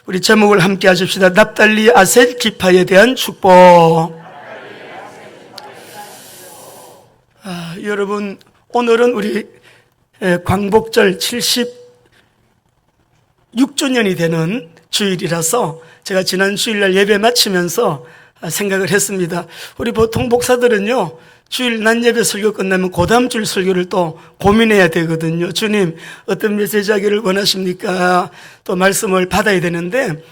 우리 제목을 함께 하십시다. 납달리 아셀 지파에 대한 축복. 여러분, 오늘은 우리 광복절 76주년이 되는 주일이라서 제가 지난 주일날 예배 마치면서 생각을 했습니다. 우리 보통 목사들은요, 주일 낮 예배 설교 끝나면 그 다음 주일 설교를 또 고민해야 되거든요. 주님, 어떤 메시지 하기를 원하십니까? 또 말씀을 받아야 되는데,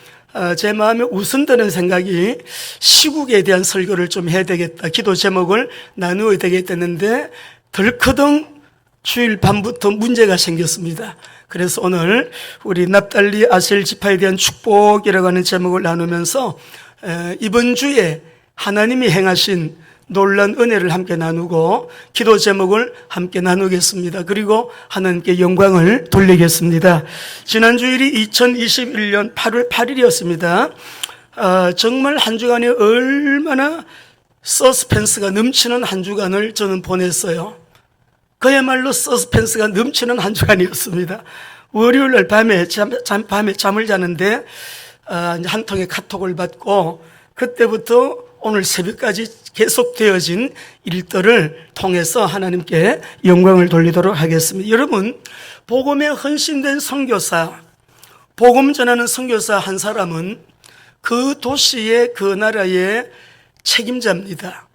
제 마음에 우선 드는 생각이 시국에 대한 설교를 좀 해야 되겠다, 기도 제목을 나누어야 되겠다는데 덜커덩 주일 밤부터 문제가 생겼습니다. 그래서 오늘 우리 납달리 아셀 지파에 대한 축복이라고 하는 제목을 나누면서 이번 주에 하나님이 행하신 놀라운 은혜를 함께 나누고 기도 제목을 함께 나누겠습니다. 그리고 하나님께 영광을 돌리겠습니다. 지난 주일이 2021년 8월 8일이었습니다. 정말 한 주간에 얼마나 서스펜스가 넘치는 한 주간을 저는 보냈어요. 그야말로 서스펜스가 넘치는 한 주간이었습니다. 월요일날 밤에 잠을 자는데 한 통의 카톡을 받고 그때부터 오늘 새벽까지 계속되어진 일들을 통해서 하나님께 영광을 돌리도록 하겠습니다. 여러분, 복음에 헌신된 선교사, 복음 전하는 선교사 한 사람은 그 도시의 그 나라의 책임자입니다.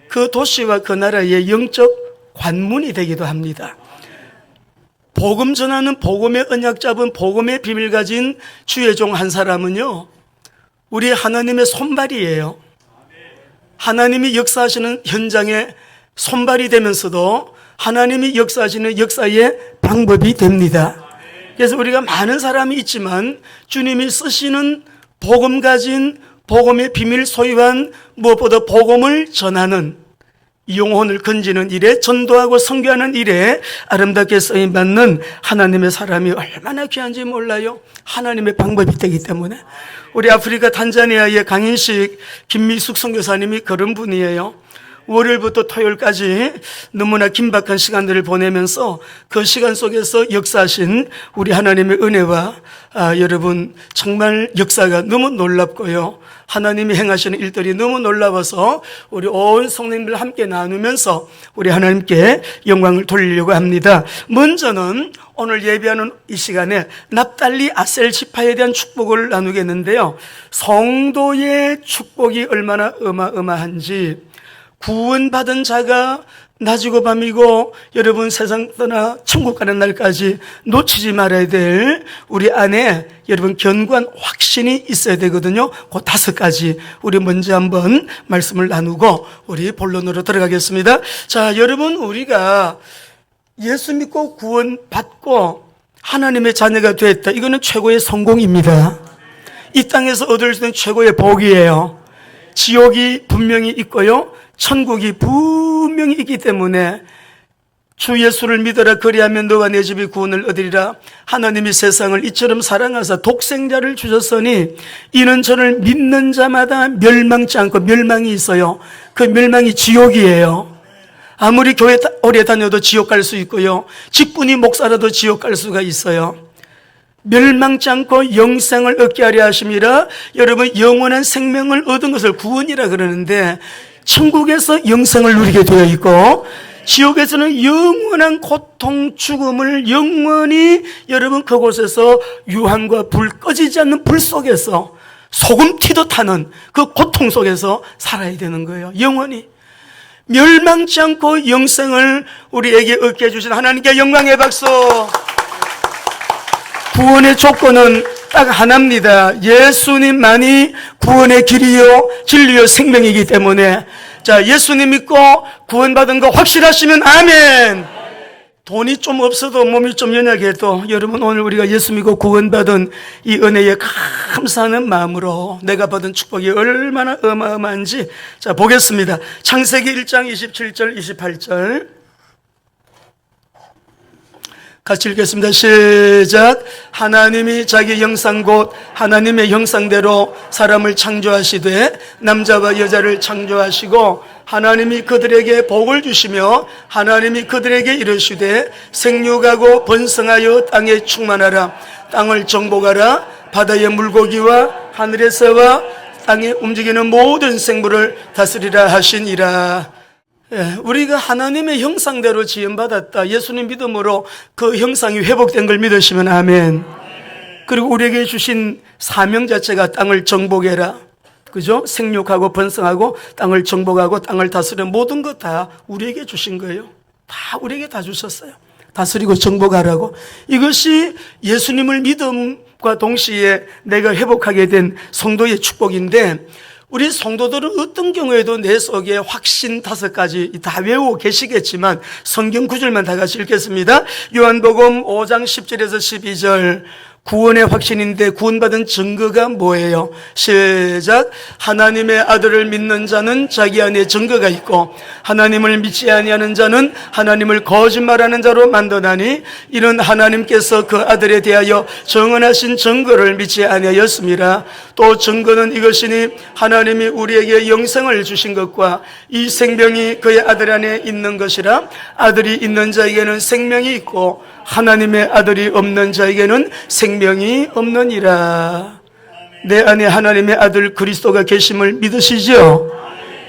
그 도시와 그 나라의 영적 관문이 되기도 합니다. 복음 전하는 복음의 언약 잡은 복음의 비밀 가진 주의 종 한 사람은요, 우리 하나님의 손발이에요. 하나님이 역사하시는 현장에 손발이 되면서도 하나님이 역사하시는 역사의 방법이 됩니다. 그래서 우리가 많은 사람이 있지만 주님이 쓰시는 복음 가진 복음의 비밀 소유한 무엇보다 복음을 전하는 영혼을 건지는 일에 전도하고 선교하는 일에 아름답게 쓰임받는 하나님의 사람이 얼마나 귀한지 몰라요. 하나님의 방법이 되기 때문에. 우리 아프리카 탄자니아의 강인식 김미숙 선교사님이 그런 분이에요. 월요일부터 토요일까지 너무나 긴박한 시간들을 보내면서 그 시간 속에서 역사하신 우리 하나님의 은혜와 여러분 정말 역사가 너무 놀랍고요, 하나님이 행하시는 일들이 너무 놀라워서 우리 온 성도님들 함께 나누면서 우리 하나님께 영광을 돌리려고 합니다. 먼저는 오늘 예배하는 이 시간에 납달리 아셀 지파에 대한 축복을 나누겠는데요, 성도의 축복이 얼마나 어마어마한지, 구원받은 자가 낮이고 밤이고 여러분 세상 떠나 천국 가는 날까지 놓치지 말아야 될 우리 안에 여러분 견고한 확신이 있어야 되거든요. 그 5가지 우리 먼저 한번 말씀을 나누고 우리 본론으로 들어가겠습니다. 자, 여러분, 우리가 예수 믿고 구원받고 하나님의 자녀가 됐다, 이거는 최고의 성공입니다. 이 땅에서 얻을 수 있는 최고의 복이에요. 지옥이 분명히 있고요, 천국이 분명히 있기 때문에 주 예수를 믿어라, 그리하면 너와 내 집이 구원을 얻으리라. 하나님이 세상을 이처럼 사랑하사 독생자를 주셨으니 이는 저를 믿는 자마다 멸망치 않고, 멸망이 있어요. 그 멸망이 지옥이에요. 아무리 교회 오래 다녀도 지옥 갈 수 있고요, 직분이 목사라도 지옥 갈 수가 있어요. 멸망치 않고 영생을 얻게 하려 하심이라. 여러분, 영원한 생명을 얻은 것을 구원이라 그러는데 천국에서 영생을 누리게 되어 있고 지옥에서는 영원한 고통, 죽음을 영원히 여러분 그곳에서 유황과 불, 꺼지지 않는 불 속에서 소금 튀듯 타는 그 고통 속에서 살아야 되는 거예요. 영원히 멸망치 않고 영생을 우리에게 얻게 해주신 하나님께 영광의 박수. 구원의 조건은 딱 하나입니다. 예수님만이 구원의 길이요 진리요 생명이기 때문에, 자, 예수님 믿고 구원받은 거 확실하시면 아멘. 돈이 좀 없어도 몸이 좀 연약해도 여러분, 오늘 우리가 예수 믿고 구원받은 이 은혜에 감사하는 마음으로 내가 받은 축복이 얼마나 어마어마한지, 자, 보겠습니다. 창세기 1장 27절 28절 같이 읽겠습니다. 시작. 하나님이 자기 형상 곧 하나님의 형상대로 사람을 창조하시되 남자와 여자를 창조하시고 하나님이 그들에게 복을 주시며 하나님이 그들에게 이르시되 생육하고 번성하여 땅에 충만하라. 땅을 정복하라. 바다의 물고기와 하늘의 새와 땅에 움직이는 모든 생물을 다스리라 하시니라. 우리가 하나님의 형상대로 지음받았다. 예수님 믿음으로 그 형상이 회복된 걸 믿으시면 아멘. 그리고 우리에게 주신 사명 자체가 땅을 정복해라. 그죠? 생육하고 번성하고 땅을 정복하고 땅을 다스려 모든 것 다 우리에게 주신 거예요. 다 우리에게 다 주셨어요. 다스리고 정복하라고. 이것이 예수님을 믿음과 동시에 내가 회복하게 된 성도의 축복인데, 우리 성도들은 어떤 경우에도 내 속에 확신 5가지 다 외우고 계시겠지만 성경 구절만 다 같이 읽겠습니다. 요한복음 5장 10절에서 12절. 구원의 확신인데 구원받은 증거가 뭐예요? 시작. 하나님의 아들을 믿는 자는 자기 안에 증거가 있고 하나님을 믿지 아니하는 자는 하나님을 거짓말하는 자로 만드나니 이는 하나님께서 그 아들에 대하여 정언하신 증거를 믿지 아니하였습니다. 또 증거는 이것이니 하나님이 우리에게 영생을 주신 것과 이 생명이 그의 아들 안에 있는 것이라. 아들이 있는 자에게는 생명이 있고 하나님의 아들이 없는 자에게는 생명이 없느니라. 내 안에 하나님의 아들 그리스도가 계심을 믿으시죠?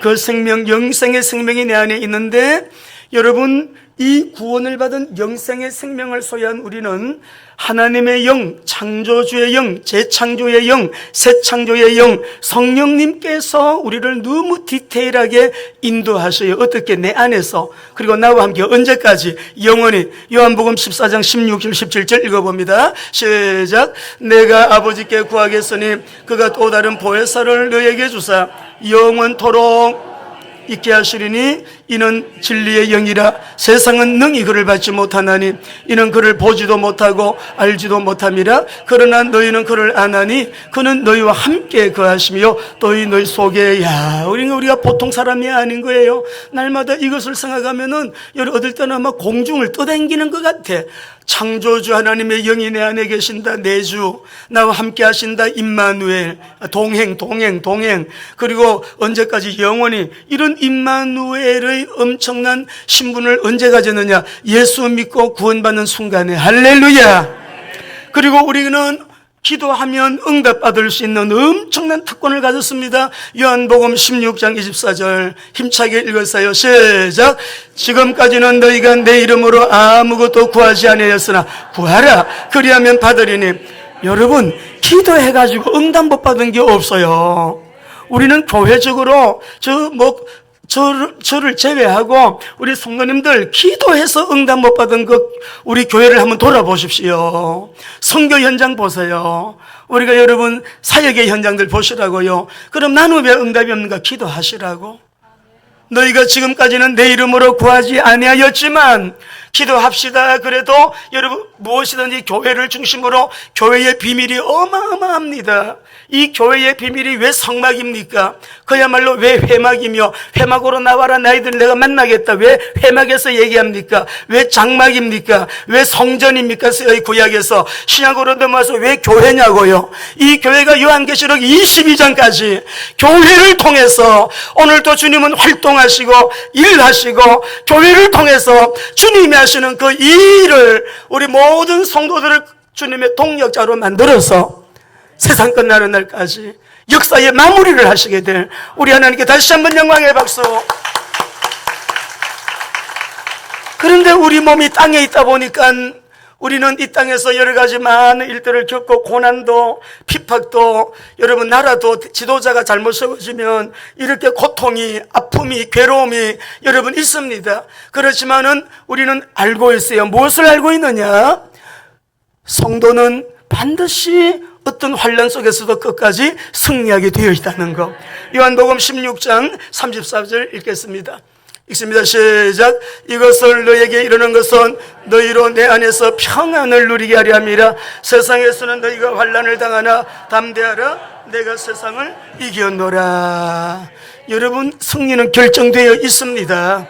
그 생명, 영생의 생명이 내 안에 있는데, 여러분, 이 구원을 받은 영생의 생명을 소유한 우리는 하나님의 영, 창조주의 영, 재창조의 영, 새창조의 영, 성령님께서 우리를 너무 디테일하게 인도하셔요. 어떻게? 내 안에서. 그리고 나와 함께 언제까지? 영원히. 요한복음 14장 16절 17절 읽어봅니다. 시작. 내가 아버지께 구하겠으니 그가 또 다른 보혜사를 너에게 주사 영원토록 있게 하시리니 이는 진리의 영이라. 세상은 능히 그를 받지 못하나니 이는 그를 보지도 못하고 알지도 못함이라. 그러나 너희는 그를 아나니 그는 너희와 함께 거하시며 너희 속에. 우리가 보통 사람이 아닌 거예요. 날마다 이것을 생각하면은 여러분 어떨 때는 막 공중을 떠다니는 것 같아. 창조주 하나님의 영이 내 안에 계신다. 내주 나와 함께 하신다. 임마누엘. 동행. 그리고 언제까지? 영원히. 이런 임마누엘의 엄청난 신분을 언제 가졌느냐? 예수 믿고 구원받는 순간에. 할렐루야. 그리고 우리는 기도하면 응답받을 수 있는 엄청난 특권을 가졌습니다. 요한복음 16장 24절 힘차게 읽었어요. 시작. 지금까지는 너희가 내 이름으로 아무것도 구하지 아니하였으나 구하라 그리하면 받으리니. 여러분, 기도해가지고 응답 못 받은 게 없어요. 우리는 교회적으로 저를 제외하고 우리 성도님들 기도해서 응답 못 받은 것, 우리 교회를 한번 돌아보십시오. 선교 현장 보세요. 우리가 여러분 사역의 현장들 보시라고요. 그럼 나는 왜 응답이 없는가? 기도하시라고. 너희가 지금까지는 내 이름으로 구하지 아니하였지만 기도합시다. 그래도 여러분 무엇이든지 교회를 중심으로 교회의 비밀이 어마어마합니다. 이 교회의 비밀이 왜 성막입니까? 그야말로 왜 회막이며, 회막으로 나와라 너희들 내가 만나겠다. 왜 회막에서 얘기합니까? 왜 장막입니까? 왜 성전입니까? 구약에서. 신약으로 넘어와서 왜 교회냐고요. 이 교회가 요한계시록 22장까지 교회를 통해서 오늘도 주님은 활동하시고 일하시고 교회를 통해서 주님이 하시는 그 일을 우리 모든 성도들을 주님의 동역자로 만들어서 세상 끝나는 날까지 역사의 마무리를 하시게 될 우리 하나님께 다시 한번 영광의 박수. 그런데 우리 몸이 땅에 있다 보니까 우리는 이 땅에서 여러 가지 많은 일들을 겪고 고난도 핍박도, 여러분 나라도 지도자가 잘못 세워지면 이렇게 고통이, 아픔이, 괴로움이 여러분 있습니다. 그렇지만은 우리는 알고 있어요. 무엇을 알고 있느냐? 성도는 반드시 어떤 환난 속에서도 끝까지 승리하게 되어 있다는 것. 요한복음 16장 34절 읽겠습니다. 읽습니다. 시작. 이것을 너에게 이르는 것은 너희로 내 안에서 평안을 누리게 하려 함이라. 세상에서는 너희가 환난을 당하나 담대하라. 내가 세상을 이겼노라. 여러분, 승리는 결정되어 있습니다.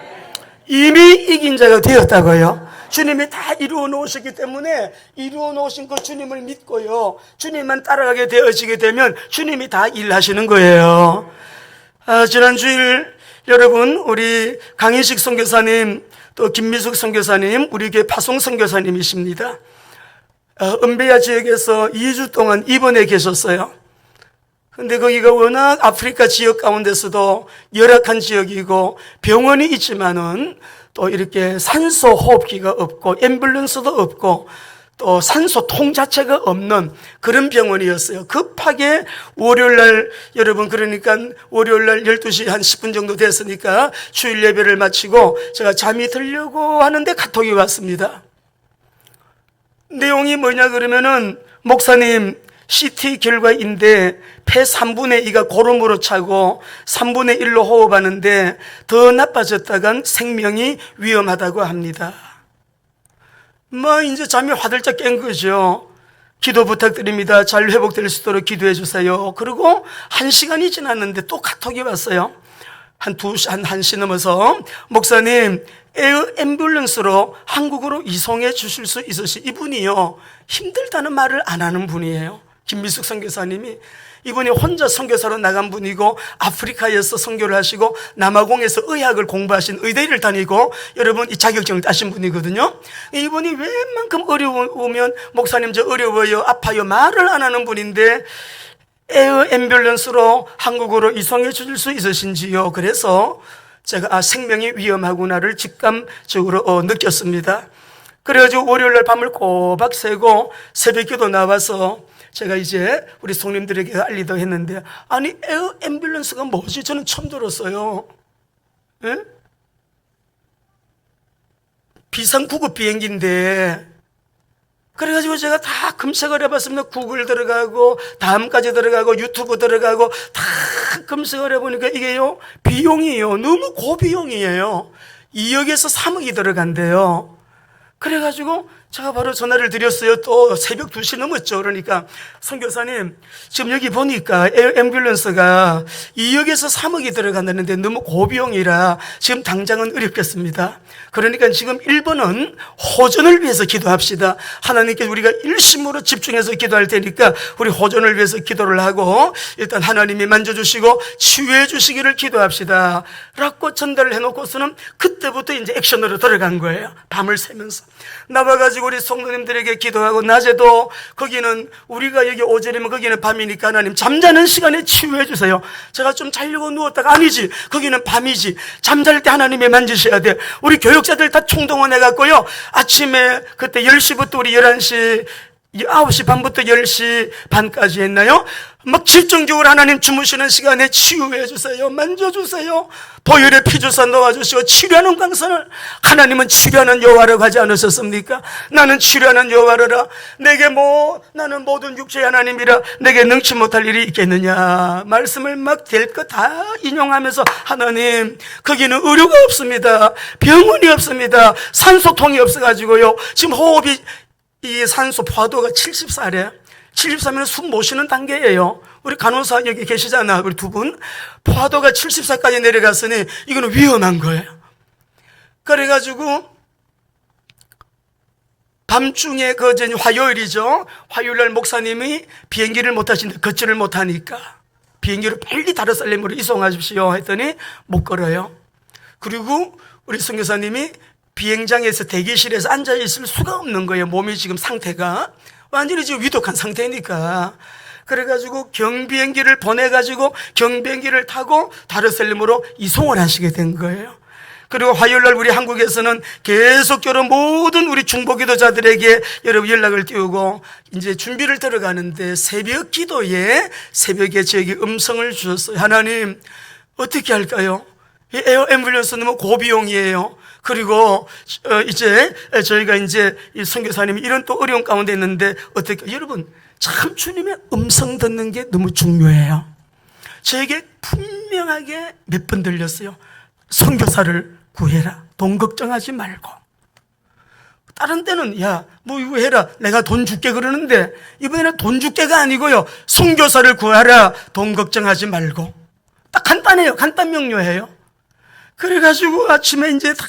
이미 이긴 자가 되었다고요. 주님이 다 이루어 놓으셨기 때문에 이루어 놓으신 그 주님을 믿고요, 주님만 따라가게 되어지게 되면 주님이 다 일하시는 거예요. 지난 주일 여러분 우리 강인식 선교사님 또 김미숙 선교사님 우리 교회 파송 선교사님이십니다. 은베야 지역에서 2주 동안 입원해 계셨어요. 근데 거기가 워낙 아프리카 지역 가운데서도 열악한 지역이고 병원이 있지만은 또 이렇게 산소 호흡기가 없고 앰뷸런스도 없고 또 산소통 자체가 없는 그런 병원이었어요. 급하게 월요일날 여러분 그러니까 월요일날 12시 한 10분 정도 됐으니까 주일 예배를 마치고 제가 잠이 들려고 하는데 카톡이 왔습니다. 내용이 뭐냐 그러면은 목사님 CT 결과인데 폐 3분의 2가 고름으로 차고 3분의 1로 호흡하는데 더 나빠졌다간 생명이 위험하다고 합니다. 이제 잠이 화들짝 깬 거죠. 기도 부탁드립니다. 잘 회복될 수 있도록 기도해 주세요. 그리고 1시간이 지났는데 또 카톡이 왔어요. 한 1시 넘어서 목사님 에어 앰뷸런스로 한국으로 이송해 주실 수 있으시 이분이요 힘들다는 말을 안 하는 분이에요. 김미숙 선교사님이 이분이 혼자 선교사로 나간 분이고 아프리카에서 선교를 하시고 남아공에서 의학을 공부하신 의대를 다니고 여러분 이 자격증을 따신 분이거든요. 이분이 웬만큼 어려우면 목사님 저 어려워요 아파요 말을 안 하는 분인데 에어 앰뷸런스로 한국으로 이송해 주실 수 있으신지요? 그래서 제가 생명이 위험하구나를 직감적으로 느꼈습니다. 그래가지고 월요일날 밤을 꼬박 새고 새벽기도 나와서 제가 이제 우리 성님들에게 알리도 했는데 아니 에어 앰뷸런스가 뭐지? 저는 처음 들었어요. 예? 비상구급 비행기인데 그래가지고 제가 다 검색을 해봤습니다. 구글 들어가고 다음까지 들어가고 유튜브 들어가고 다 검색을 해보니까 이게요 비용이에요 너무 고비용이에요. 2억에서 3억이 들어간대요. 그래가지고 제가 바로 전화를 드렸어요. 또 새벽 2시 넘었죠. 그러니까 선교사님 지금 여기 보니까 에어 앰뷸런스가 2억에서 3억이 들어간다는데 너무 고비용이라 지금 당장은 어렵겠습니다. 그러니까 지금 1번은 호전을 위해서 기도합시다. 하나님께 우리가 일심으로 집중해서 기도할 테니까 우리 호전을 위해서 기도를 하고 일단 하나님이 만져주시고 치유해 주시기를 기도합시다 라고 전달을 해놓고서는 그때부터 이제 액션으로 들어간 거예요. 밤을 새면서 나와가지고 우리 성도님들에게 기도하고 낮에도 거기는 우리가 여기 오전이면 거기는 밤이니까 하나님 잠자는 시간에 치유해 주세요. 제가 좀 자려고 누웠다가 아니지 거기는 밤이지 잠잘 때 하나님이 만지셔야 돼. 우리 교육자들 다 총동원해 갖고요 아침에 그때 10시부터 우리 11시 9시 반부터 10시 반까지 했나요? 막 집중적으로 하나님 주무시는 시간에 치유해 주세요. 만져주세요. 보혈의 피주사 넣어주시고 치료하는 강선을 하나님은 치료하는 여호와라고 하지 않으셨습니까? 나는 치료하는 여호와라. 내게 나는 모든 육체의 하나님이라 내게 능치 못할 일이 있겠느냐. 말씀을 막 될 것 다 인용하면서 하나님 거기는 의료가 없습니다. 병원이 없습니다. 산소통이 없어가지고요. 지금 호흡이 이 산소 포화도가 74래. 74면 숨 못 쉬는 단계예요. 우리 간호사 여기 계시잖아. 우리 두 분. 포화도가 74까지 내려갔으니 이거는 위험한 거예요. 그래가지고 밤중에 화요일이죠. 화요일날 목사님이 비행기를 못 타신다. 걷지를 못하니까 비행기를 빨리 다르살렘으로 이송하십시오 했더니 못 걸어요. 그리고 우리 선교사님이 비행장에서 대기실에서 앉아있을 수가 없는 거예요. 몸이 지금 상태가 완전히 지금 위독한 상태니까. 그래가지고 경비행기를 보내가지고 경비행기를 타고 다르살렘으로 이송을 하시게 된 거예요. 그리고 화요일날 우리 한국에서는 계속적으로 모든 우리 중보기도자들에게 여러분 연락을 띄우고 이제 준비를 들어가는데 새벽 기도에 새벽에 저에게 음성을 주셨어요. 하나님 어떻게 할까요? 이 에어 앰뷸런스 너무 고비용이에요. 그리고 이제 저희가 이제 이 선교사님이 이런 또 어려운 가운데 있는데 어떻게 여러분 참 주님의 음성 듣는 게 너무 중요해요. 저에게 분명하게 몇 번 들렸어요. 선교사를 구해라. 돈 걱정하지 말고. 다른 때는 야 뭐 이거 해라 내가 돈 줄게 그러는데 이번에는 돈 줄게가 아니고요. 선교사를 구하라. 돈 걱정하지 말고. 딱 간단해요. 간단 명료해요. 그래가지고 아침에 이제 다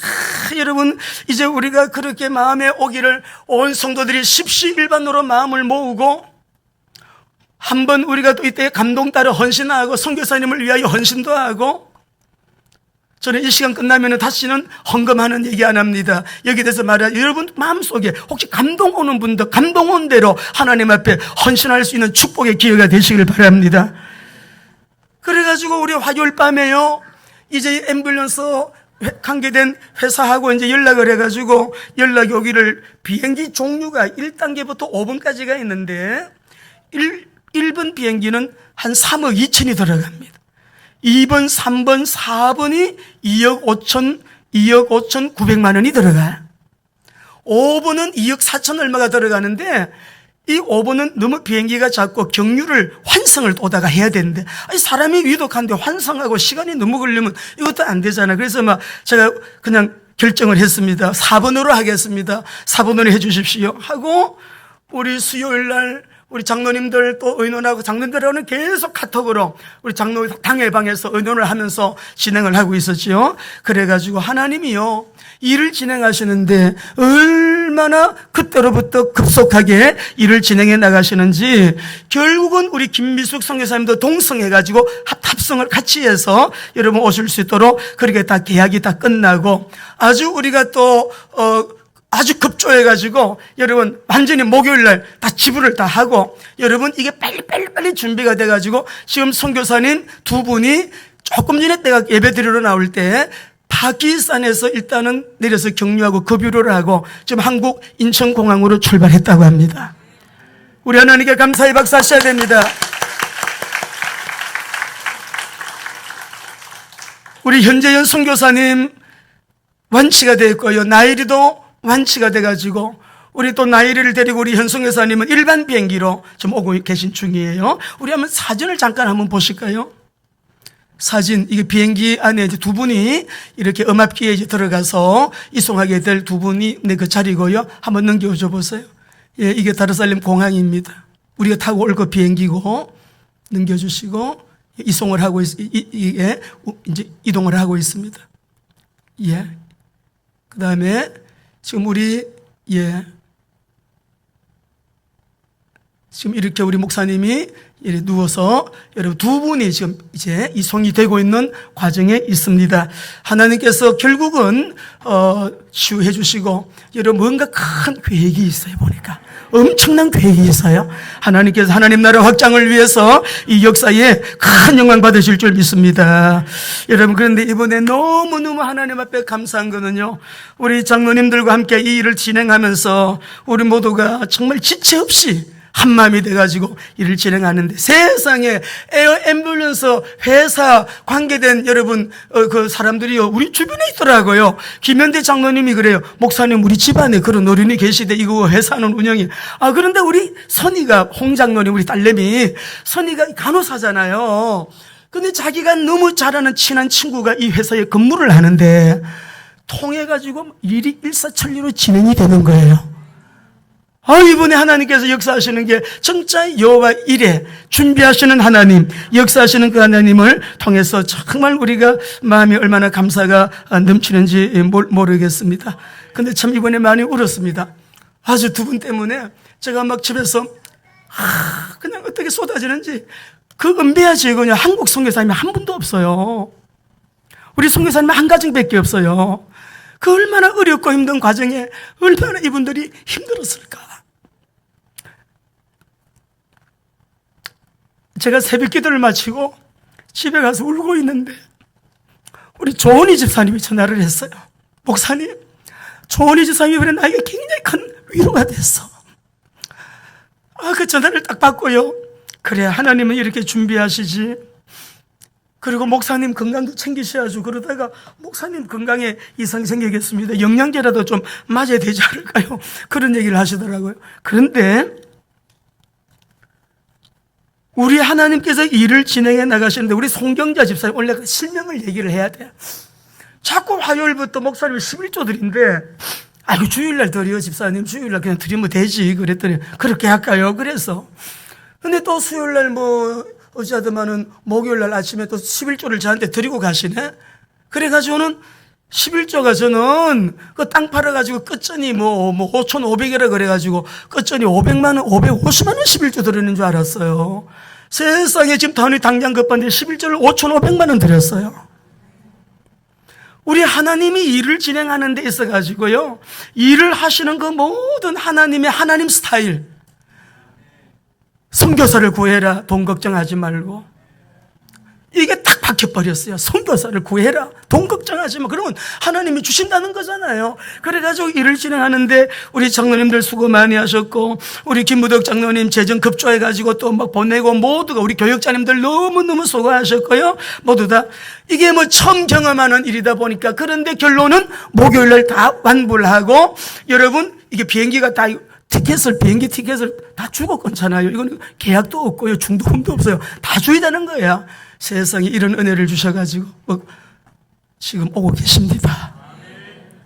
여러분 이제 우리가 그렇게 마음에 오기를 온 성도들이 십시일반으로 마음을 모으고 한번 우리가 또 이때 감동 따라 헌신하고 선교사님을 위하여 헌신도 하고 저는 이 시간 끝나면 다시는 헌금하는 얘기 안 합니다. 여기 대해서 말해요. 여러분 마음속에 혹시 감동 오는 분들 감동 온 대로 하나님 앞에 헌신할 수 있는 축복의 기회가 되시길 바랍니다. 그래가지고 우리 화요일 밤에요, 이제 앰뷸런스 관계된 회사하고 이제 연락을 해가지고 연락이 오기를, 비행기 종류가 1단계부터 5번까지가 있는데 1번 비행기는 한 3억 2천이 들어갑니다. 2번, 3번, 4번이 2억 5천 9백만 원이 들어가요. 5번은 2억 4천 얼마가 들어가는데, 이 5번은 너무 비행기가 작고 경유를 환승을 오다가 해야 되는데, 아니 사람이 위독한데 환승하고 시간이 너무 걸리면 이것도 안 되잖아요. 그래서 제가 그냥 결정을 했습니다. 4번으로 하겠습니다. 4번으로 해주십시오 하고, 우리 수요일 날 우리 장로님들 또 의논하고, 장로님들하고는 계속 카톡으로 우리 장로 당회방에서 의논을 하면서 진행을 하고 있었지요. 그래가지고 하나님이요, 일을 진행하시는데 얼마나 그때로부터 급속하게 일을 진행해 나가시는지, 결국은 우리 김미숙 선교사님도 동성해가지고 합성을 같이 해서 여러분 오실 수 있도록 그렇게 다 계약이 다 끝나고, 아주 우리가 또 아주 급조해가지고 여러분 완전히 목요일날 다 지불을 다 하고, 여러분 이게 빨리 준비가 돼가지고 지금 선교사님 두 분이 조금 전에 내가 예배 드리러 나올 때 파키스탄에서 일단은 내려서 격려하고 급유로를 하고 지금 한국 인천공항으로 출발했다고 합니다. 우리 하나님께 감사의 박수 하셔야 됩니다. 우리 현재현 선교사님 완치가 됐고요, 나일이도 완치가 돼가지고 우리 또 나일이를 데리고 우리 현성 여사님은 일반 비행기로 지금 오고 계신 중이에요. 우리 한번 사진을 잠깐 한번 보실까요? 사진, 이게 비행기 안에 이제 두 분이 이렇게 음압기에 이제 들어가서 이송하게 될 두 분이 그 자리고요. 한번 넘겨줘 보세요. 예, 이게 다르살렘 공항입니다. 우리가 타고 올 거 비행기고, 넘겨주시고 이송을 하고 이게 이제 이동을 하고 있습니다. 예. 그 다음에 지금 우리 지금 이렇게 우리 목사님이 이렇게 누워서 여러분 두 분이 지금 이제 이송이 되고 있는 과정에 있습니다. 하나님께서 결국은 치유해 주시고, 여러분 뭔가 큰 계획이 있어요. 보니까 엄청난 계획이 있어요. 하나님께서 하나님 나라 확장을 위해서 이 역사에 큰 영광 받으실 줄 믿습니다. 여러분, 그런데 이번에 너무너무 하나님 앞에 감사한 거는요, 우리 장로님들과 함께 이 일을 진행하면서 우리 모두가 정말 지체 없이 한마음이 돼가지고 일을 진행하는데, 세상에 에어 앰뷸런스 회사 관계된 여러분 그 사람들이요 우리 주변에 있더라고요. 김현대 장로님이 그래요. 목사님, 우리 집안에 그런 어른이 계시대, 이거 회사는 운영이. 그런데 우리 선이가, 홍 장로님 우리 딸내미 선이가 간호사잖아요. 근데 자기가 너무 잘 아는 친한 친구가 이 회사에 근무를 하는데 통해가지고 일이 일사천리로 진행이 되는 거예요. 이번에 하나님께서 역사하시는 게 진짜 여호와 일에 준비하시는 하나님, 역사하시는 그 하나님을 통해서 정말 우리가 마음이 얼마나 감사가 넘치는지 모르겠습니다. 근데 참 이번에 많이 울었습니다. 아주 두 분 때문에 제가 막 집에서 그냥 어떻게 쏟아지는지. 그 은배야 지역은요, 한국 선교사님이 한 분도 없어요. 우리 선교사님 한 가정밖에 없어요. 그 얼마나 어렵고 힘든 과정에 얼마나 이분들이 힘들었을까. 제가 새벽 기도를 마치고 집에 가서 울고 있는데 우리 조은희 집사님이 전화를 했어요. 목사님, 조은희 집사님이 이번에 나에게 굉장히 큰 위로가 됐어. 그 전화를 딱 받고요, 그래, 하나님은 이렇게 준비하시지. 그리고 목사님 건강도 챙기셔야죠. 그러다가 목사님 건강에 이상이 생기겠습니다. 영양제라도 좀 맞아야 되지 않을까요? 그런 얘기를 하시더라고요. 그런데 우리 하나님께서 일을 진행해 나가시는데, 우리 송경자 집사님 원래 그 실명을 얘기를 해야 돼요. 자꾸 화요일부터 목사님 11조 드린데, 주일날 드려 집사님, 주일날 그냥 드리면 되지. 그랬더니 그렇게 할까요? 그래서. 근데 또 수요일날 어찌하더만은 목요일날 아침에 또 11조를 저한테 드리고 가시네? 그래가지고는 11조가 저는 그 땅 팔아가지고 끝전이 5,500이라 그래가지고 끝전이 500만원, 550만원 11조 드리는 줄 알았어요. 세상에 지금 당장 급한데 11조를 5,500만원 드렸어요. 우리 하나님이 일을 진행하는 데 있어가지고요, 일을 하시는 그 모든 하나님 스타일, 선교사를 구해라, 돈 걱정하지 말고. 이게 딱 박혀버렸어요. 선교사를 구해라, 돈 걱정하지 마. 그러면 하나님이 주신다는 거잖아요. 그래가지고 일을 진행하는데 우리 장로님들 수고 많이 하셨고, 우리 김무덕 장로님 재정 급조해가지고 또 막 보내고, 모두가 우리 교역자님들 너무너무 수고하셨고요. 모두 다 이게 뭐 처음 경험하는 일이다 보니까. 그런데 결론은 목요일날 다 완부를 하고, 여러분 이게 비행기가 다 비행기 티켓을 다 주고 끊잖아요. 이건 계약도 없고요, 중도금도 없어요. 다 줘야 되는 거예요. 세상에 이런 은혜를 주셔가지고 지금 오고 계십니다.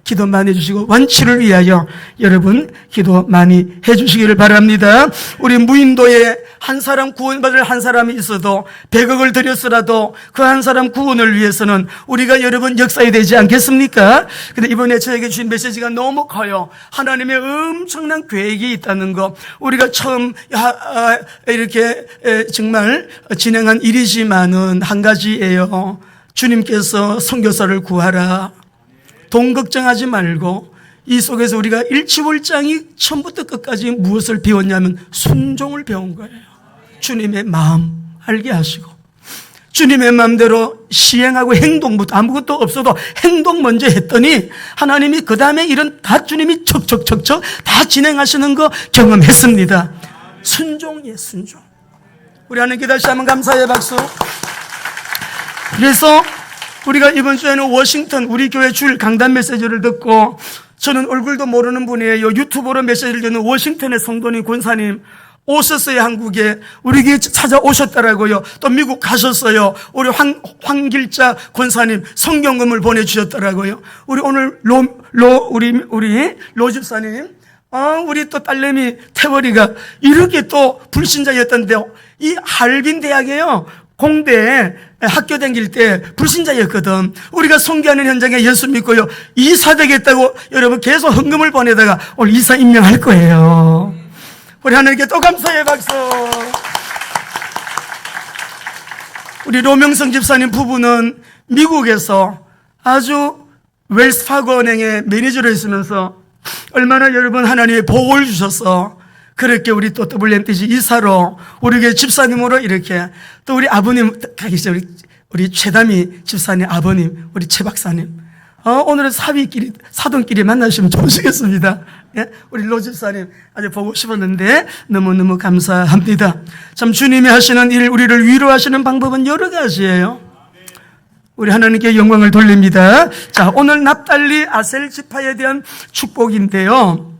기도 많이 해주시고, 완치를 위하여 여러분 기도 많이 해주시기를 바랍니다. 우리 무인도에 한 사람 구원받을 한 사람이 있어도 100억을 들였으라도 그 한 사람 구원을 위해서는 우리가 여러분 역사해야 되지 않겠습니까? 근데 이번에 저에게 주신 메시지가 너무 커요. 하나님의 엄청난 계획이 있다는 거. 우리가 처음 이렇게 정말 진행한 일이지만은 한 가지예요. 주님께서 선교사를 구하라, 돈 걱정하지 말고. 이 속에서 우리가 일치월장이 처음부터 끝까지 무엇을 배웠냐면 순종을 배운 거예요. 주님의 마음 알게 하시고, 주님의 마음대로 시행하고, 행동부터 아무것도 없어도 행동 먼저 했더니 하나님이 그 다음에 일은 다 주님이 척척척척 다 진행하시는 거 경험했습니다. 순종이에요, 순종. 우리 하나님께 다시 한번 감사의 박수. 그래서 우리가 이번 주에는 워싱턴 우리 교회 주일 강단 메시지를 듣고, 저는 얼굴도 모르는 분이에요. 유튜브로 메시지를 듣는 워싱턴의 성도님 권사님 오셨어요. 한국에 우리 교회 찾아오셨더라고요. 또 미국 가셨어요. 우리 황길자 권사님 성경금을 보내주셨더라고요. 우리 오늘 우리 로 집사님, 우리 또 딸내미 태월이가 이렇게 또 불신자였던데요. 이 할빈 대학에요, 공대에 학교 다닐 때 불신자였거든. 우리가 선교하는 현장에 예수 믿고요, 이사 되겠다고 여러분 계속 헌금을 보내다가 오늘 이사 임명할 거예요. 우리 하나님께 또 감사의 박수. 우리 로명성 집사님 부부는 미국에서 아주 웰스파고 은행의 매니저로 있으면서 얼마나 여러분 하나님의 복을 주셔서 그렇게 우리 또 WMTG 이사로 우리 교회 집사님으로 이렇게, 또 우리 아버님 계시죠. 우리 최담이 집사님 아버님, 우리 최 박사님, 오늘은 사돈끼리 만나시면 좋으시겠습니다. 예? 우리 로 집사님 아주 보고 싶었는데 너무너무 감사합니다. 참 주님이 하시는 일, 우리를 위로하시는 방법은 여러 가지예요. 우리 하나님께 영광을 돌립니다. 자, 오늘 납달리 아셀 지파에 대한 축복인데요.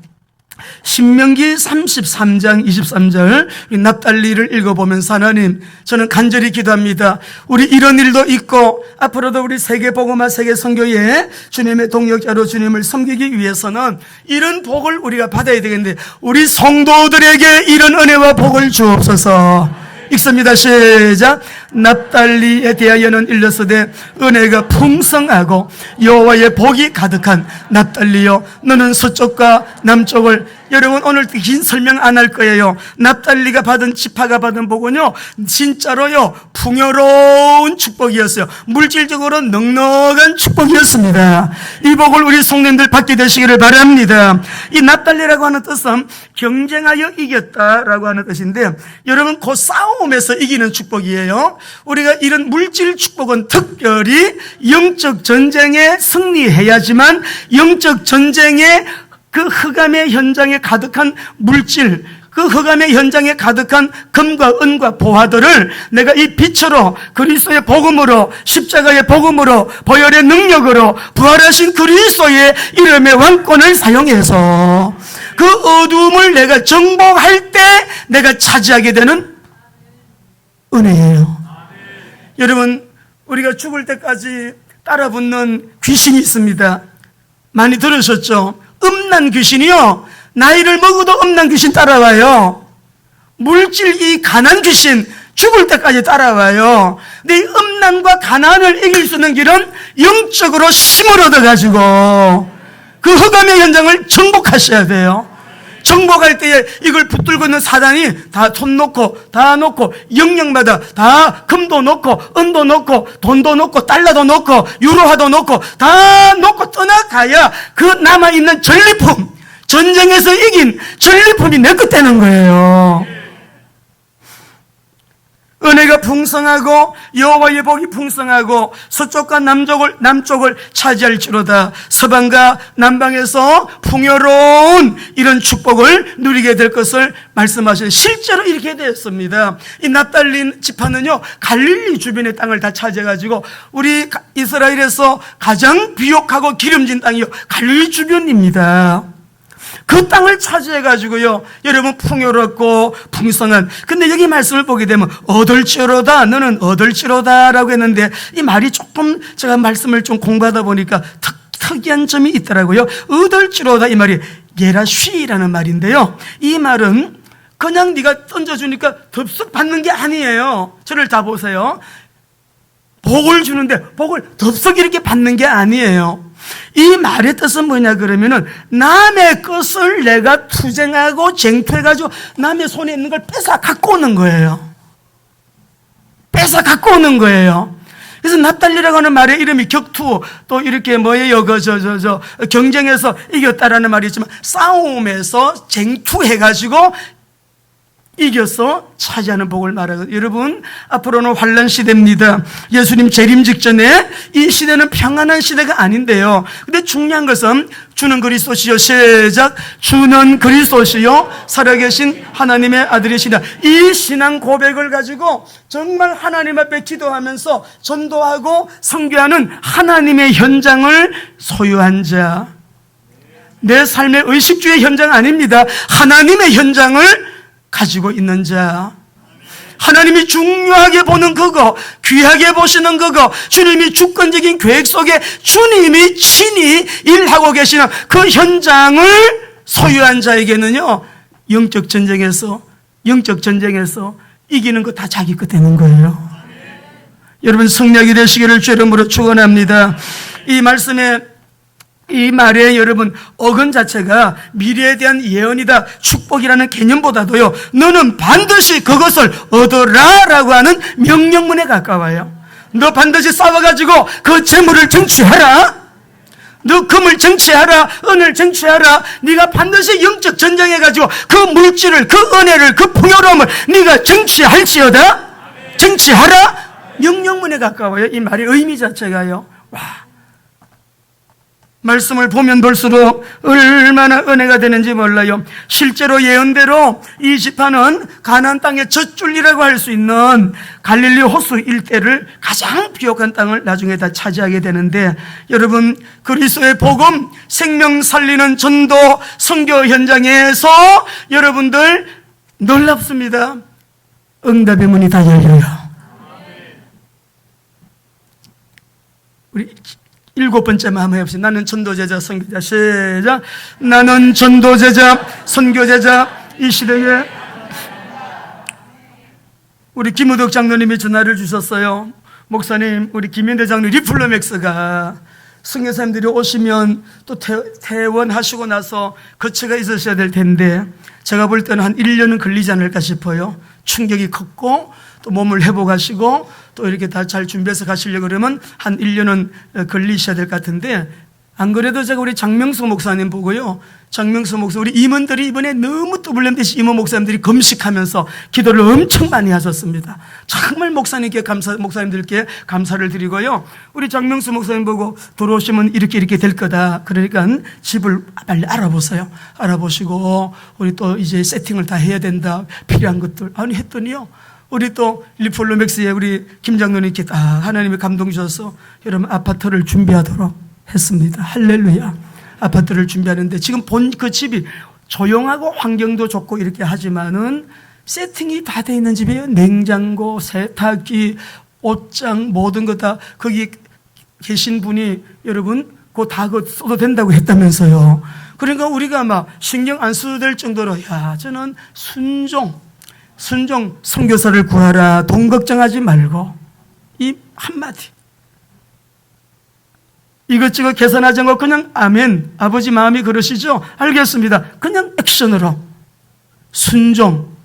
신명기 33장 23절 납달리를 읽어보면서, 하나님 저는 간절히 기도합니다. 우리 이런 일도 있고 앞으로도 우리 세계복음화 세계선교에 주님의 동역자로 주님을 섬기기 위해서는 이런 복을 우리가 받아야 되겠는데, 우리 성도들에게 이런 은혜와 복을 주옵소서. 읽습니다. 시작. 납달리에 대하여는 일렀으되 은혜가 풍성하고 여호와의 복이 가득한 납달리여, 너는 서쪽과 남쪽을, 여러분 오늘 긴 설명 안 할 거예요. 납달리가 받은, 지파가 받은 복은요, 진짜로요 풍요로운 축복이었어요. 물질적으로 넉넉한 축복이었습니다. 이 복을 우리 성도님들 받게 되시기를 바랍니다. 이 납달리라고 하는 뜻은 경쟁하여 이겼다라고 하는 뜻인데, 여러분 그 싸움에서 이기는 축복이에요. 우리가 이런 물질 축복은 특별히 영적 전쟁에 승리해야지만, 영적 전쟁에 그 흑암의 현장에 가득한 물질, 그 흑암의 현장에 가득한 금과 은과 보화들을 내가 이 빛으로, 그리스도의 복음으로, 십자가의 복음으로, 보혈의 능력으로, 부활하신 그리스도의 이름의 왕권을 사용해서 그 어두움을 내가 정복할 때 내가 차지하게 되는 은혜예요. 여러분, 우리가 죽을 때까지 따라붙는 귀신이 있습니다. 많이 들으셨죠? 음란 귀신이요, 나이를 먹어도 음란 귀신 따라와요. 물질 이 가난 귀신 죽을 때까지 따라와요. 근데 이 음란과 가난을 이길 수 있는 길은 영적으로 힘을 얻어가지고 그 흑암의 현장을 정복하셔야 돼요. 정복할 때에 이걸 붙들고 있는 사단이 다 손 놓고 다 놓고 영역마다 다 금도 놓고 은도 놓고 돈도 놓고 달러도 놓고 유로화도 놓고 다 놓고 떠나가야 그 남아있는 전리품, 전쟁에서 이긴 전리품이 내 것 되는 거예요. 은혜가 풍성하고 여호와의 복이 풍성하고 서쪽과 남쪽을 차지할지로다. 서방과 남방에서 풍요로운 이런 축복을 누리게 될 것을 말씀하시는, 실제로 이렇게 되었습니다. 이 납달리 지파는요, 갈릴리 주변의 땅을 다 차지해가지고 우리 이스라엘에서 가장 비옥하고 기름진 땅이요, 갈릴리 주변입니다. 그 땅을 차지해가지고요, 여러분 풍요롭고 풍성한, 근데 여기 말씀을 보게 되면 얻을지로다, 너는 얻을지로다 라고 했는데, 이 말이 조금 제가 말씀을 좀 공부하다 보니까 특이한 점이 있더라고요. 얻을지로다, 이 말이 게라쉬라는 말인데요, 이 말은 그냥 네가 던져주니까 덥석 받는 게 아니에요. 저를 다 보세요. 복을 주는데 복을 덥석 이렇게 받는 게 아니에요. 이 말의 뜻은 뭐냐 그러면은, 남의 것을 내가 투쟁하고 쟁투해가지고 남의 손에 있는 걸 뺏어 갖고 오는 거예요. 뺏어 갖고 오는 거예요. 그래서 납달리라고 하는 말의 이름이 격투, 또 이렇게 뭐예요, 경쟁에서 이겼다라는 말이 있지만, 싸움에서 쟁투해가지고 이겨서 차지하는 복을 말하거든요. 여러분, 앞으로는 환난 시대입니다. 예수님 재림 직전에 이 시대는 평안한 시대가 아닌데요, 근데 중요한 것은 주는 그리스도시요, 시작, 주는 그리스도시요 살아계신 하나님의 아들이시다. 이 신앙 고백을 가지고 정말 하나님 앞에 기도하면서 전도하고 선교하는 하나님의 현장을 소유한 자, 내 삶의 의식주의 현장 아닙니다. 하나님의 현장을 가지고 있는 자, 하나님이 중요하게 보는 그거, 귀하게 보시는 그거, 주님이 주권적인 계획 속에 주님이 친히 일하고 계시는 그 현장을 소유한 자에게는요, 영적 전쟁에서 이기는 거 다 자기 것 되는 거예요. 여러분, 승리하게 되시기를 주 이름으로 축원합니다. 이 말에 여러분, 어근 자체가 미래에 대한 예언이다, 축복이라는 개념보다도요, 너는 반드시 그것을 얻어라 라고 하는 명령문에 가까워요. 너 반드시 싸워가지고 그 재물을 쟁취하라, 너 금을 쟁취하라, 은을 쟁취하라. 네가 반드시 영적 전쟁해가지고 그 물질을, 그 은혜를, 그 풍요로움을 네가 쟁취할지어다, 쟁취하라. 명령문에 가까워요. 이 말의 의미 자체가요. 와, 말씀을 보면 볼수록 얼마나 은혜가 되는지 몰라요. 실제로 예언대로 이 지파는 가나안 땅의 젖줄이라고 할 수 있는 갈릴리 호수 일대를, 가장 비옥한 땅을 나중에 다 차지하게 되는데, 여러분, 그리스도의 복음, 생명 살리는 전도 선교 현장에서 여러분들 놀랍습니다. 응답의 문이 다 열려요. 우리 7번째만 한번 해봅시다. 나는 전도제자, 선교자. 시작. 나는 전도제자, 선교제자. 이 시대에 우리 김우덕 장로님이 전화를 주셨어요. 목사님, 우리 김현대 장로 리플로맥스가 선교사님들이 오시면 또 퇴원하시고 나서 거처가 있으셔야 될 텐데, 제가 볼 때는 한 1년은 걸리지 않을까 싶어요. 충격이 컸고 또 몸을 회복하시고 또 이렇게 다 잘 준비해서 가시려고 그러면 한 1년은 걸리셔야 될 것 같은데, 안 그래도 제가 우리 장명수 목사님 보고요, 장명수 목사, 우리 임원들이 이번에 너무 떠블렘듯이 임원 목사님들이 금식하면서 기도를 엄청 많이 하셨습니다. 정말 목사님들께 감사를 드리고요, 우리 장명수 목사님 보고 들어오시면 이렇게 될 거다, 그러니까 집을 빨리 알아보세요. 알아보시고 우리 또 이제 세팅을 다 해야 된다, 필요한 것들. 아니 했더니요, 우리 또 리폴로맥스에 우리 김 장로님께 하나님이 감동 주셔서 여러분 아파트를 준비하도록 했습니다. 할렐루야. 아파트를 준비하는데, 지금 본 그 집이 조용하고 환경도 좋고 이렇게 하지만은 세팅이 다 돼 있는 집이에요. 냉장고, 세탁기, 옷장, 모든 거 다 거기 계신 분이 여러분 그거 다 써도 된다고 했다면서요. 그러니까 우리가 막 신경 안 써도 될 정도로, 야, 저는 순종 선교사를 구하라, 돈 걱정하지 말고, 이 한마디, 이것저것 계산하지 않고 그냥 아멘, 아버지 마음이 그러시죠? 알겠습니다. 그냥 액션으로 순종.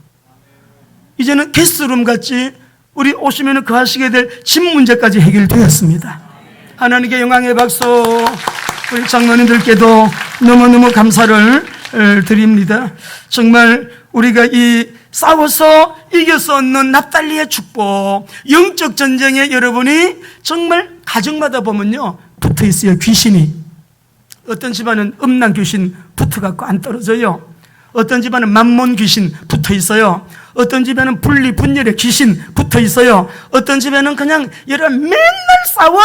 이제는 게스트룸 같이 우리 오시면 그 하시게 될 집 문제까지 해결되었습니다. 하나님께 영광의 박수. 우리 장로님들께도 너무너무 감사를 드립니다. 정말 우리가 이 싸워서 이길 수 없는 납달리의 축복, 영적 전쟁에 여러분이 정말 가정마다 보면요 붙어 있어요. 귀신이. 어떤 집안은 음란 귀신 붙어갖고 안 떨어져요. 어떤 집안은 만몬 귀신 붙어 있어요. 어떤 집에는 분리 분열의 귀신 붙어 있어요. 어떤 집에는 그냥 여러분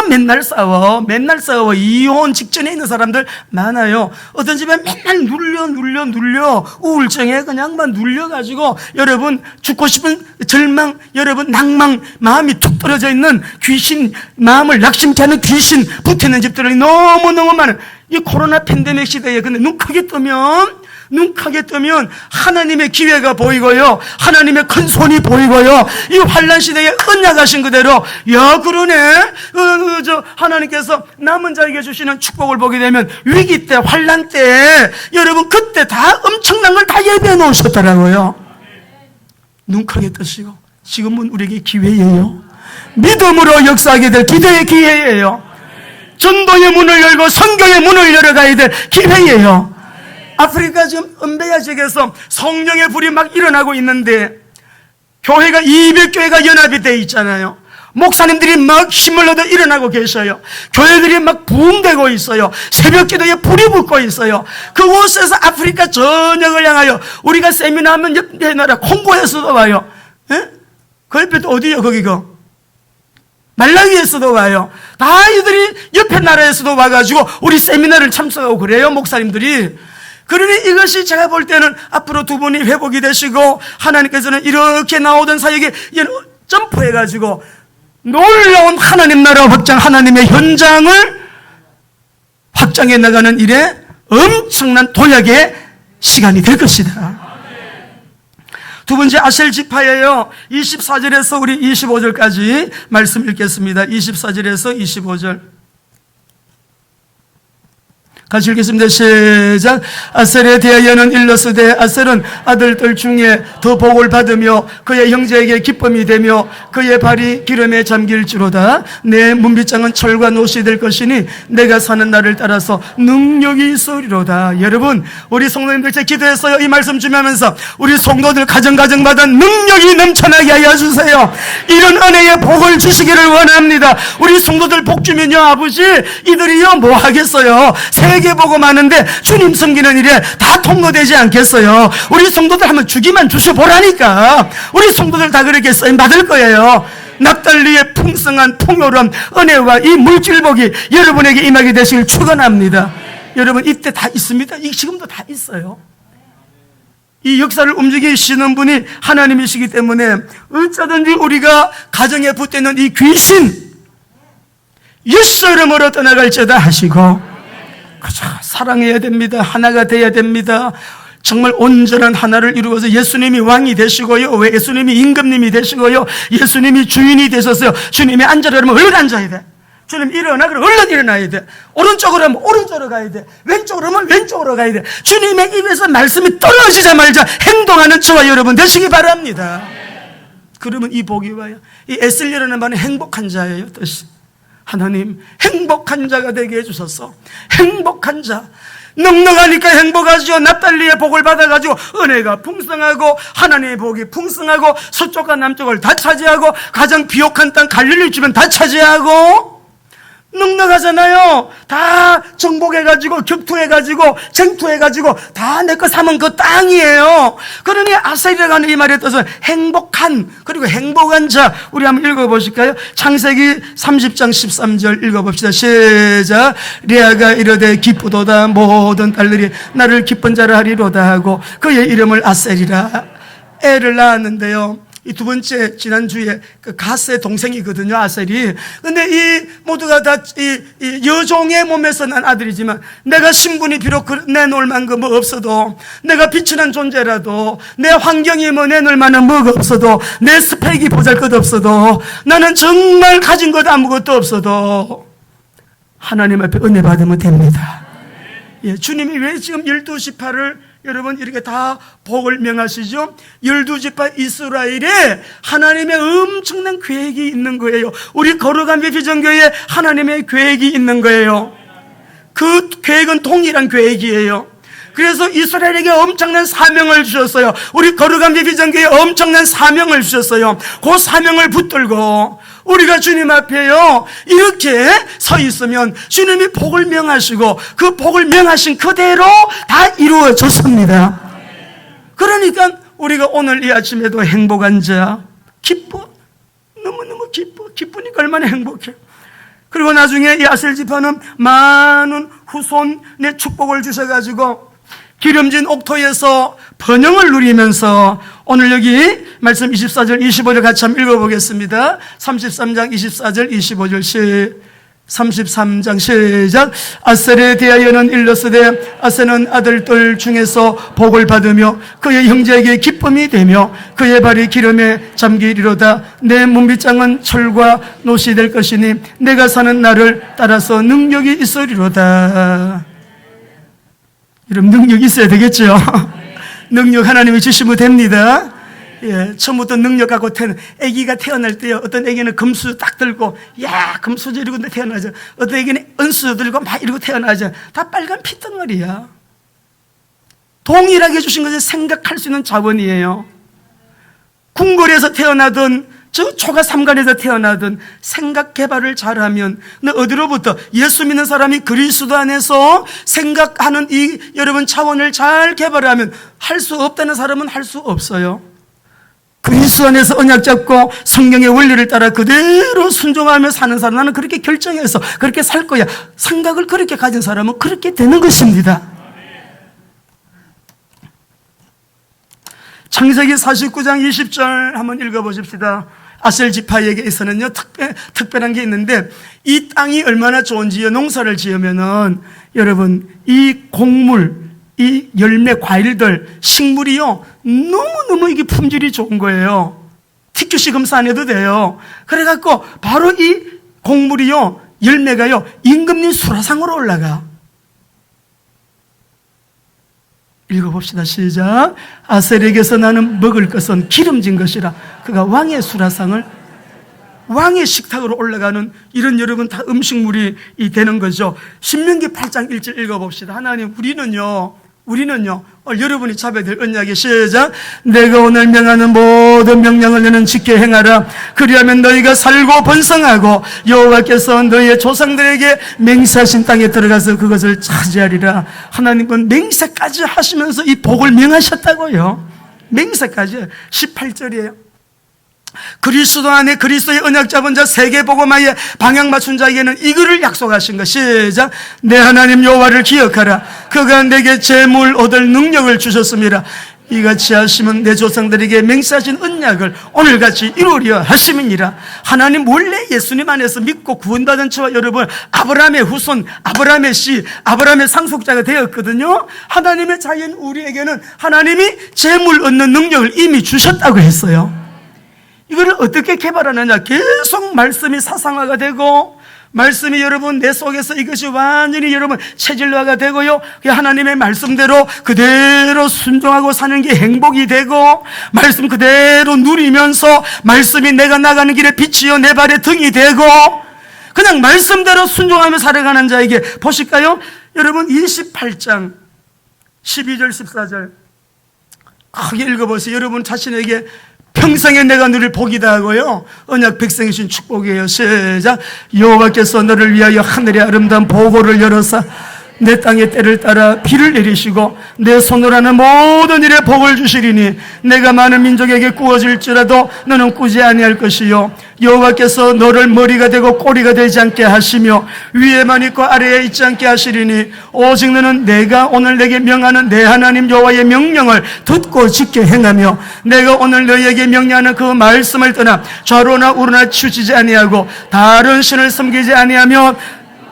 맨날 싸워 이혼 직전에 있는 사람들 많아요. 어떤 집에 맨날 눌려 우울증에 그냥 막 눌려가지고 여러분 죽고 싶은 절망, 여러분 낭망, 마음이 툭 떨어져 있는 귀신, 마음을 낙심케 하는 귀신 붙어 있는 집들이 너무너무 많아요. 이 코로나 팬데믹 시대에 근데 눈 크게 뜨면 하나님의 기회가 보이고요, 하나님의 큰 손이 보이고요, 이 환난 시대에 언약하신 그대로, 야 그러네, 하나님께서 남은 자에게 주시는 축복을 보게 되면 위기 때, 환난 때 여러분 그때 다 엄청난 걸 다 예배해 놓으셨더라고요. 눈 크게 뜨시고, 지금은 우리에게 기회예요. 믿음으로 역사하게 될 기대의 기회예요. 전도의 문을 열고 선교의 문을 열어가야 될 기회예요. 아프리카 지금 은베야 지역에서 성령의 불이 막 일어나고 있는데 교회가 200교회가 연합이 돼 있잖아요. 목사님들이 막 힘을 얻어 일어나고 계셔요. 교회들이 막 부흥되고 있어요. 새벽 기도에 불이 붙고 있어요. 그곳에서 아프리카 전역을 향하여 우리가 세미나 하면 옆에 나라 콩고에서도 와요. 예? 그 옆에 또 어디요 거기가? 말라위에서도 와요. 다 이들이 옆에 나라에서도 와가지고 우리 세미나를 참석하고 그래요, 목사님들이. 그러니 이것이 제가 볼 때는 앞으로 두 분이 회복이 되시고 하나님께서는 이렇게 나오던 사역에 점프해가지고 놀라운 하나님 나라 확장, 하나님의 현장을 확장해 나가는 일에 엄청난 도약의 시간이 될 것이다. 두 번째 아셀 지파예요. 24절에서 우리 25절까지 말씀 읽겠습니다. 24절에서 25절 같이 읽겠습니다. 시작. 아셀에 대하여는 일러스되 아셀은 아들들 중에 더 복을 받으며 그의 형제에게 기쁨이 되며 그의 발이 기름에 잠길지로다. 내 문빗장은 철과 노시 될 것이니 내가 사는 날을 따라서 능력이 있으리로다. 여러분 우리 성도님들 제 기도했어요. 이 말씀 주면서 우리 성도들 가정마다 능력이 넘쳐나게 하여 주세요. 이런 은혜의 복을 주시기를 원합니다. 우리 성도들 복 주면요 아버지 이들이요 뭐 하겠어요. 세계 보고 많은데 주님 섬기는 일에 다 통로되지 않겠어요. 우리 성도들 한번 주기만 주셔보라니까. 우리 성도들 다 그렇게 쓰임 받을 거예요. 납달리의 풍성한 풍요로운 은혜와 이 물질복이 여러분에게 임하게 되시길 축원합니다. 여러분 이때 다 있습니다. 지금도 다 있어요. 이 역사를 움직이시는 분이 하나님이시기 때문에 어쩌든지 우리가 가정에 붙어있는 이 귀신 예수 이름으로 떠나갈지어다 하시고 그저 사랑해야 됩니다. 하나가 돼야 됩니다. 정말 온전한 하나를 이루어서 예수님이 왕이 되시고요. 왜 예수님이 임금님이 되시고요. 예수님이 주인이 되셨어요. 주님이 앉으라 그러면 얼른 앉아야 돼. 주님 일어나 그러면 얼른 일어나야 돼. 오른쪽으로 하면 오른쪽으로 가야 돼. 왼쪽으로 하면 왼쪽으로 가야 돼. 주님의 입에서 말씀이 떨어지자마자 행동하는 저와 여러분 되시기 바랍니다. 그러면 이 복이 와요. 이 에슬리라는 말은 행복한 자예요. 뜻이. 하나님 행복한 자가 되게 해주셨어. 행복한 자. 넉넉하니까 행복하죠. 납달리의 복을 받아가지고 은혜가 풍성하고 하나님의 복이 풍성하고 서쪽과 남쪽을 다 차지하고 가장 비옥한 땅 갈릴리 주변 다 차지하고 넉넉하잖아요. 다 정복해가지고 격투해가지고 쟁투해가지고 다 내 거 삼은 그 땅이에요. 그러니 아셀이라고 하는 이 말에 따라서 행복한 그리고 행복한 자 우리 한번 읽어보실까요? 창세기 30장 13절 읽어봅시다. 시작. 레아가 이르되 기쁘도다 모든 딸들이 나를 기쁜 자라 하리로다 하고 그의 이름을 아셀이라 애를 낳았는데요. 이 두 번째 지난주에 그 가스의 동생이거든요, 아셀이. 근데 이 모두가 다 이 여종의 몸에서 난 아들이지만 내가 신분이 비록 내놓을 만큼 뭐 없어도 내가 비천한 존재라도 내 환경이 뭐 내놓을 만한 뭐가 없어도 내 스펙이 보잘것없어도 나는 정말 가진 것 아무것도 없어도 하나님 앞에 은혜 받으면 됩니다. 예, 주님이 왜 지금 12지파를 여러분 이렇게 다 복을 명하시죠. 12지파 이스라엘에 하나님의 엄청난 계획이 있는 거예요. 우리 거룩한 비전교회에 하나님의 계획이 있는 거예요. 그 계획은 동일한 계획이에요. 그래서 이스라엘에게 엄청난 사명을 주셨어요. 우리 거룩한 비전교회에 엄청난 사명을 주셨어요. 그 사명을 붙들고 우리가 주님 앞에요 이렇게 서 있으면 주님이 복을 명하시고 그 복을 명하신 그대로 다 이루어졌습니다. 그러니까 우리가 오늘 이 아침에도 행복한 자, 기뻐, 너무너무 기쁘니까 얼마나 행복해. 그리고 나중에 이 아셀 지파는 많은 후손의 축복을 주셔가지고 기름진 옥토에서 번영을 누리면서 오늘 여기 말씀 24절 25절 같이 한번 읽어보겠습니다. 33장 24절 25절 33장 시작. 아셀에 대하여는 일러스되 아셀은 아들들 중에서 복을 받으며 그의 형제에게 기쁨이 되며 그의 발이 기름에 잠기리로다. 내 문빗장은 철과 노시 될 것이니 내가 사는 날을 따라서 능력이 있으리로다. 여러분 능력 있어야 되겠죠? 능력 하나님이 주시면 됩니다. 예, 처음부터 능력 갖고 아기가 태어날 때요, 어떤 아기는 금수 딱 들고 야 금수저 이러고 태어나죠. 어떤 아기는 은수 들고 막 이러고 태어나죠. 다 빨간 피덩어리야. 동일하게 주신 것을 생각할 수 있는 자원이에요. 궁궐에서 태어나든 저 초가 삼간에서 태어나든 생각 개발을 잘하면, 근데 어디로부터? 예수 믿는 사람이 그리스도 안에서 생각하는 이 여러분 차원을 잘 개발하면 할 수 없다는 사람은 할 수 없어요. 그리스도 안에서 언약 잡고 성경의 원리를 따라 그대로 순종하며 사는 사람, 나는 그렇게 결정해서 그렇게 살 거야, 생각을 그렇게 가진 사람은 그렇게 되는 것입니다. 창세기 49장 20절 한번 읽어보십시다. 아셀 지파에게서는요 특별한 게 있는데, 이 땅이 얼마나 좋은지요, 농사를 지으면은 여러분 이 곡물, 이 열매, 과일들, 식물이요 너무너무 이게 품질이 좋은 거예요. TQC 검사 안 해도 돼요. 그래갖고 바로 이 곡물이요, 열매가요 임금님 수라상으로 올라가. 읽어봅시다. 시작. 아셀에게서 나는 먹을 것은 기름진 것이라 그가 왕의 수라상을, 왕의 식탁으로 올라가는 이런 여러분 다 음식물이 되는 거죠. 신명기 8장 1절 읽어봅시다. 하나님 우리는요 여러분이 잡아야 될 언약의 시작. 내가 오늘 명하는 모든 명령을 너는 지켜 행하라. 그리하면 너희가 살고 번성하고 여호와께서 너희의 조상들에게 맹세하신 땅에 들어가서 그것을 차지하리라. 하나님은 맹세까지 하시면서 이 복을 명하셨다고요. 맹세까지. 18절이에요 그리스도 안에 그리스도의 언약 잡은 자, 세계복음화에 방향 맞춘 자에게는 이거를 약속하신 것. 시작. 내 하나님 여호와를 기억하라. 그가 내게 재물 얻을 능력을 주셨습니다. 이같이 하시면 내 조상들에게 맹세하신 언약을 오늘같이 이루려 하심이니라. 하나님 원래 예수님 안에서 믿고 구원받은 저와 여러분 아브라함의 후손, 아브라함의 씨, 아브라함의 상속자가 되었거든요. 하나님의 자녀인 우리에게는 하나님이 재물 얻는 능력을 이미 주셨다고 했어요. 이거를 어떻게 개발하느냐? 계속 말씀이 사상화가 되고, 말씀이 여러분 내 속에서 이것이 완전히 여러분 체질화가 되고요, 하나님의 말씀대로 그대로 순종하고 사는 게 행복이 되고, 말씀 그대로 누리면서 말씀이 내가 나가는 길에 빛이요 내 발의 등이 되고, 그냥 말씀대로 순종하며 살아가는 자에게 보실까요? 여러분 28장 12절 14절 크게 읽어보세요. 여러분 자신에게 평생에 내가 누릴 복이다 하고요, 언약 백성이신 축복이에요. 시작. 여호와께서 너를 위하여 하늘의 아름다운 보고를 열어사 내 땅의 때를 따라 비를 내리시고 내 손으로 하는 모든 일에 복을 주시리니 내가 많은 민족에게 꾸어질지라도 너는 꾸지 아니할 것이요 여호와께서 너를 머리가 되고 꼬리가 되지 않게 하시며 위에만 있고 아래에 있지 않게 하시리니 오직 너는 내가 오늘 내게 명하는 내 하나님 여호와의 명령을 듣고 지켜 행하며 내가 오늘 너희에게 명령하는 그 말씀을 떠나 좌로나 우로나 치우치지 아니하고 다른 신을 섬기지 아니하며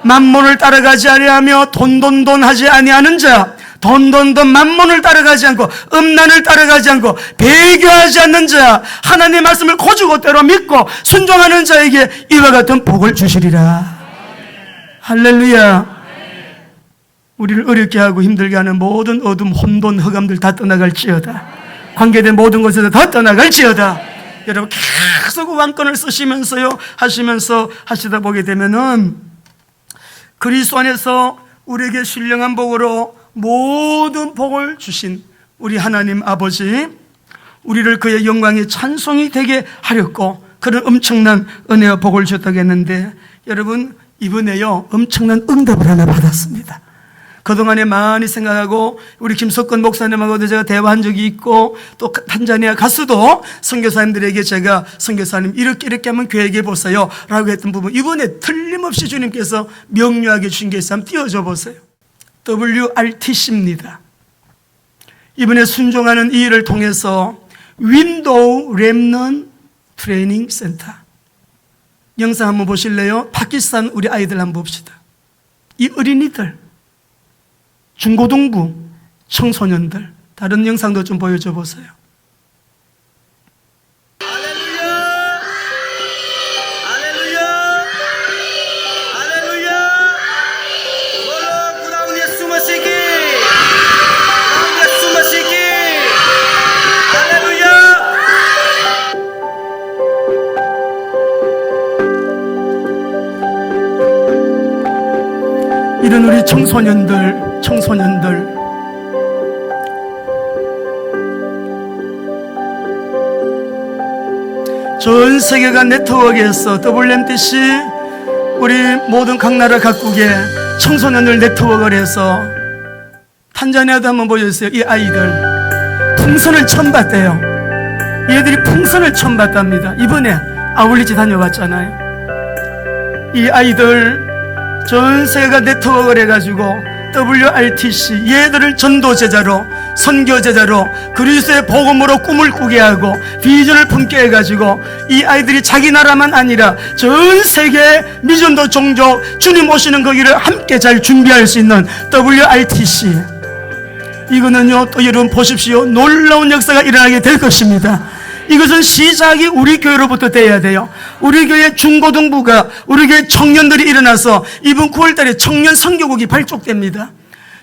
만몬을 따라가지 아니하며 돈 하지 아니하는 자, 돈 만몬을 따라가지 않고 음란을 따라가지 않고 배교하지 않는 자, 하나님의 말씀을 고주고대로 믿고 순종하는 자에게 이와 같은 복을 주시리라. 할렐루야. 우리를 어렵게 하고 힘들게 하는 모든 어둠, 혼돈, 흑암들 다 떠나갈지어다. 관계된 모든 곳에서 다 떠나갈지어다. 여러분 계속 왕권을 쓰시면서요 하시면서 하시다 보게 되면은 그리스도 안에서 우리에게 신령한 복으로 모든 복을 주신 우리 하나님 아버지, 우리를 그의 영광의 찬송이 되게 하렸고 그런 엄청난 은혜와 복을 주었다고 했는데, 여러분 이번에요 엄청난 응답을 하나 받았습니다. 그동안에 많이 생각하고 우리 김석권 목사님하고도 제가 대화한 적이 있고, 또 탄자니아 가서도 선교사님들에게 제가 선교사님 이렇게 하면 계획해 보세요 라고 했던 부분, 이번에 틀림없이 주님께서 명료하게 주신 게 있어요. 한번 띄워줘 보세요. WRTC입니다. 이번에 순종하는 이 일을 통해서 윈도우 렘넌트 트레이닝 센터, 영상 한번 보실래요? 파키스탄 우리 아이들 한번 봅시다. 이 어린이들, 중고등부 청소년들, 다른 영상도 좀 보여줘 보세요. 이런 우리 청소년들 전 세계가 네트워크에서 WMTC 우리 모든 각 나라 각국의 청소년들 네트워크를 해서, 탄자니아도 한번 보여주세요. 이 아이들 풍선을 처음 봤대요. 얘들이 풍선을 처음 봤답니다. 이번에 아울리지 다녀왔잖아요. 이 아이들 전 세계가 네트워크를 해가지고 WRTC 얘들을 전도제자로, 선교제자로, 그리스도의 복음으로 꿈을 꾸게 하고 비전을 품게 해가지고 이 아이들이 자기 나라만 아니라 전 세계 미전도 종족 주님 오시는 거기를 함께 잘 준비할 수 있는 WRTC, 이거는요 또 여러분 보십시오, 놀라운 역사가 일어나게 될 것입니다. 이것은 시작이 우리 교회로부터 돼야 돼요. 우리 교회 중고등부가, 우리 교회 청년들이 일어나서 이번 9월달에 청년 선교국이 발족됩니다.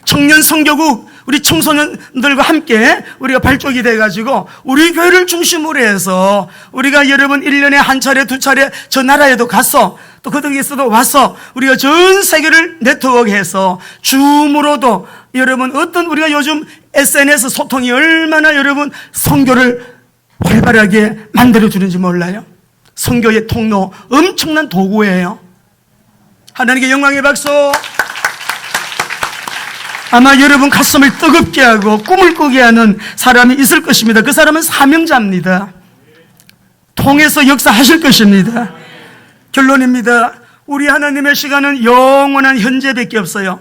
청년 선교국, 우리 청소년들과 함께 우리가 발족이 돼가지고 우리 교회를 중심으로 해서 우리가 여러분 1년에 한 차례 두 차례 저 나라에도 가서 또 그쪽에서도 와서 우리가 전 세계를 네트워크해서 줌으로도, 여러분 어떤 우리가 요즘 SNS 소통이 얼마나 여러분 선교를 활발하게 만들어주는지 몰라요. 선교의 통로, 엄청난 도구예요. 하나님께 영광의 박수. 아마 여러분 가슴을 뜨겁게 하고 꿈을 꾸게 하는 사람이 있을 것입니다. 그 사람은 사명자입니다. 통해서 역사하실 것입니다. 결론입니다. 우리 하나님의 시간은 영원한 현재밖에 없어요.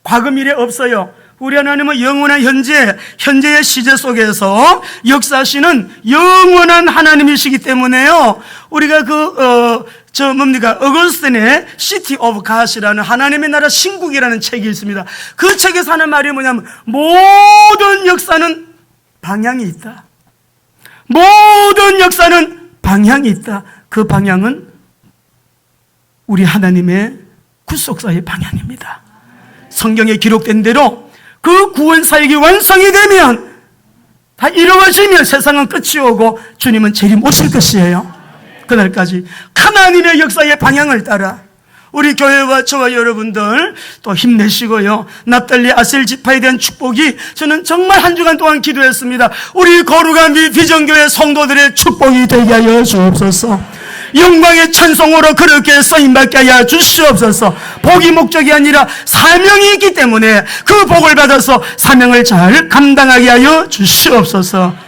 과거 미래 없어요. 우리 하나님은 영원한 현재의 시제 속에서 역사하시는 영원한 하나님이시기 때문에요. 우리가 어거스틴의 시티 오브 갓이라는 하나님의 나라 신국이라는 책이 있습니다. 그 책에서 하는 말이 뭐냐면, 모든 역사는 방향이 있다. 모든 역사는 방향이 있다. 그 방향은 우리 하나님의 구속사의 방향입니다. 성경에 기록된 대로 그 구원 사역이 완성이 되면, 다 이루어지면 세상은 끝이 오고 주님은 재림 오실 것이에요. 그날까지 하나님의 역사의 방향을 따라 우리 교회와 저와 여러분들 또 힘내시고요. 납달리 아셀 지파에 대한 축복이, 저는 정말 한 주간 동안 기도했습니다. 우리 거룩한 비전교회 성도들의 축복이 되게 하여 주옵소서. 영광의 찬송으로 그렇게 쓰임받게 하여 주시옵소서. 복이 목적이 아니라 사명이 있기 때문에 그 복을 받아서 사명을 잘 감당하게 하여 주시옵소서.